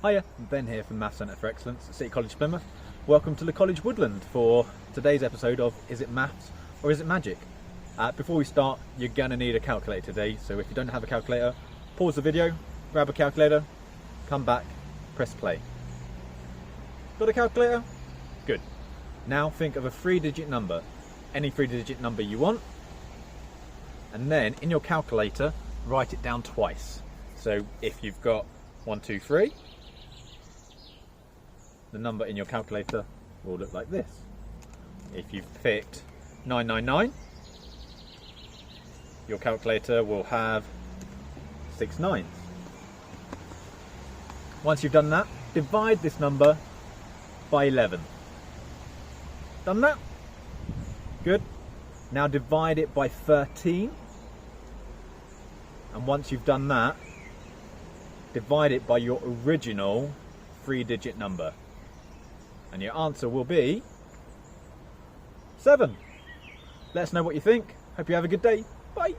Hiya, Ben here from Maths Centre for Excellence at City College Plymouth. Welcome to the College Woodland for today's episode of Is It Maths or Is It Magic? Before we start, you're going to need a calculator today, so if you don't have a calculator, pause the video, grab a calculator, come back, press play. Got a calculator? Good. Now think of a 3-digit number, any 3-digit number you want, and then in your calculator, write it down twice. So if you've got 1, 2, 3, the number in your calculator will look like this. If you've picked 999, your calculator will have 6 nines. Once you've done that, divide this number by 11. Done that? Good. Now divide it by 13. And once you've done that, divide it by your original 3-digit number. And your answer will be 7. Let us know what you think. Hope you have a good day. Bye.